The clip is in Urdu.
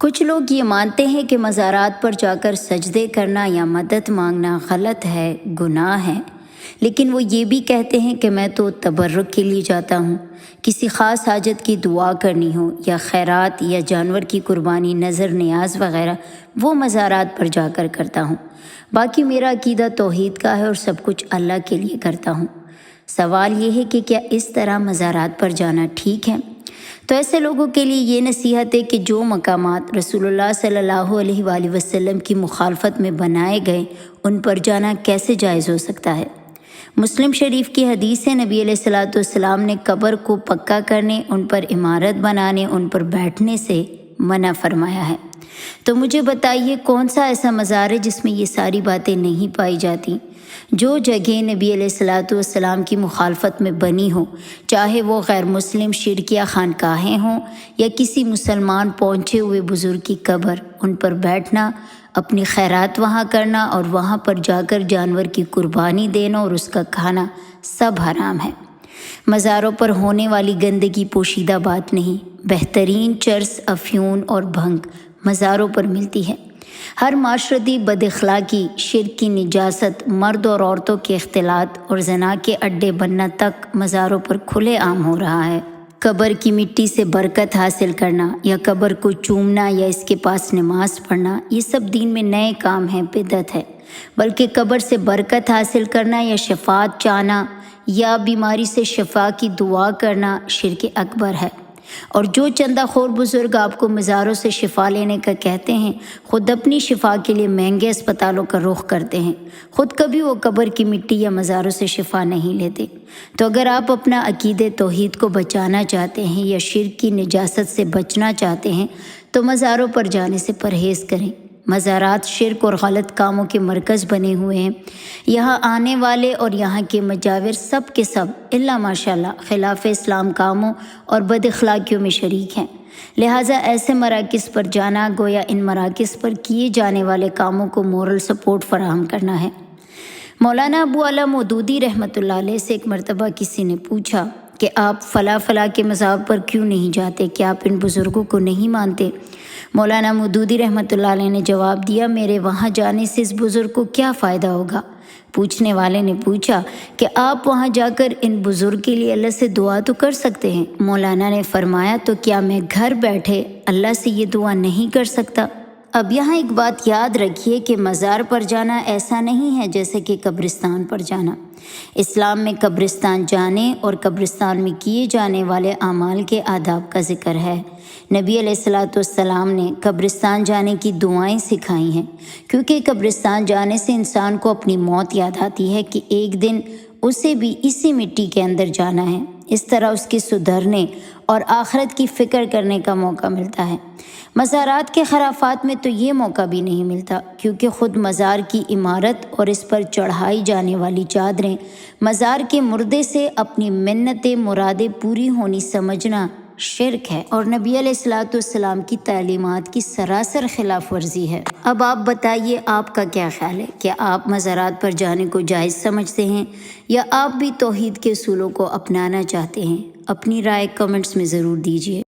کچھ لوگ یہ مانتے ہیں کہ مزارات پر جا کر سجدے کرنا یا مدد مانگنا غلط ہے، گناہ ہے، لیکن وہ یہ بھی کہتے ہیں کہ میں تو تبرک کے لیے جاتا ہوں، کسی خاص حاجت کی دعا کرنی ہو یا خیرات یا جانور کی قربانی، نظر نیاز وغیرہ، وہ مزارات پر جا کر کرتا ہوں۔ باقی میرا عقیدہ توحید کا ہے اور سب کچھ اللہ کے لیے کرتا ہوں۔ سوال یہ ہے کہ کیا اس طرح مزارات پر جانا ٹھیک ہے؟ تو ایسے لوگوں کے لیے یہ نصیحت ہے کہ جو مقامات رسول اللہ صلی اللہ علیہ وآلہ وسلم کی مخالفت میں بنائے گئے، ان پر جانا کیسے جائز ہو سکتا ہے؟ مسلم شریف کی حدیث ہے، نبی علیہ السلام نے قبر کو پکا کرنے، ان پر عمارت بنانے، ان پر بیٹھنے سے منع فرمایا ہے۔ تو مجھے بتائیے کون سا ایسا مزار ہے جس میں یہ ساری باتیں نہیں پائی جاتی؟ جو جگہ نبی علیہ السلام کی مخالفت میں بنی ہو، چاہے وہ غیر مسلم شرکیہ خانقاہیں ہوں یا کسی مسلمان پہنچے ہوئے بزرگ کی قبر، ان پر بیٹھنا، اپنی خیرات وہاں کرنا اور وہاں پر جا کر جانور کی قربانی دینا اور اس کا کھانا سب حرام ہے۔ مزاروں پر ہونے والی گندگی پوشیدہ بات نہیں، بہترین چرس، افیون اور بھنگ مزاروں پر ملتی ہے۔ ہر معاشرتی بد اخلاقی، شرک کی نجاست، مرد اور عورتوں کے اختلاط اور زنا کے اڈے بننا تک مزاروں پر کھلے عام ہو رہا ہے۔ قبر کی مٹی سے برکت حاصل کرنا یا قبر کو چومنا یا اس کے پاس نماز پڑھنا، یہ سب دین میں نئے کام ہیں، بدعت ہے۔ بلکہ قبر سے برکت حاصل کرنا یا شفاعت چاہنا یا بیماری سے شفا کی دعا کرنا شرک اکبر ہے۔ اور جو چندہ خور بزرگ آپ کو مزاروں سے شفا لینے کا کہتے ہیں، خود اپنی شفا کے لیے مہنگے اسپتالوں کا رخ کرتے ہیں، خود کبھی وہ قبر کی مٹی یا مزاروں سے شفا نہیں لیتے۔ تو اگر آپ اپنا عقیدے توحید کو بچانا چاہتے ہیں یا شرک کی نجاست سے بچنا چاہتے ہیں تو مزاروں پر جانے سے پرہیز کریں۔ مزارات شرک اور غلط کاموں کے مرکز بنے ہوئے ہیں۔ یہاں آنے والے اور یہاں کے مجاور سب کے سب الا ماشاءاللہ خلاف اسلام کاموں اور بد اخلاقیوں میں شریک ہیں۔ لہٰذا ایسے مراکز پر جانا گویا ان مراکز پر کیے جانے والے کاموں کو مورل سپورٹ فراہم کرنا ہے۔ مولانا ابو اعلیٰ مودودی رحمۃ اللہ علیہ سے ایک مرتبہ کسی نے پوچھا کہ آپ فلاں کے مزار پر کیوں نہیں جاتے، کہ آپ ان بزرگوں کو نہیں مانتے؟ مولانا مودودی رحمۃ اللہ علیہ نے جواب دیا، میرے وہاں جانے سے اس بزرگ کو کیا فائدہ ہوگا؟ پوچھنے والے نے پوچھا کہ آپ وہاں جا کر ان بزرگ کے لیے اللہ سے دعا تو کر سکتے ہیں۔ مولانا نے فرمایا، تو کیا میں گھر بیٹھے اللہ سے یہ دعا نہیں کر سکتا؟ اب یہاں ایک بات یاد رکھیے کہ مزار پر جانا ایسا نہیں ہے جیسے کہ قبرستان پر جانا۔ اسلام میں قبرستان جانے اور قبرستان میں کیے جانے والے اعمال کے آداب کا ذکر ہے۔ نبی علیہ السلام نے قبرستان جانے کی دعائیں سکھائی ہیں، کیونکہ قبرستان جانے سے انسان کو اپنی موت یاد آتی ہے کہ ایک دن اسے بھی اسی مٹی کے اندر جانا ہے۔ اس طرح اس کے سدھرنے اور آخرت کی فکر کرنے کا موقع ملتا ہے۔ مزارات کے خرافات میں تو یہ موقع بھی نہیں ملتا، کیونکہ خود مزار کی عمارت اور اس پر چڑھائی جانے والی چادریں مزار کے مردے سے اپنی منتیں مرادیں پوری ہونی سمجھنا شرک ہے اور نبی علیہ السلام کی تعلیمات کی سراسر خلاف ورزی ہے۔ اب آپ بتائیے، آپ کا کیا خیال ہے؟ کیا آپ مزارات پر جانے کو جائز سمجھتے ہیں یا آپ بھی توحید کے اصولوں کو اپنانا چاہتے ہیں؟ اپنی رائے کمنٹس میں ضرور دیجیے۔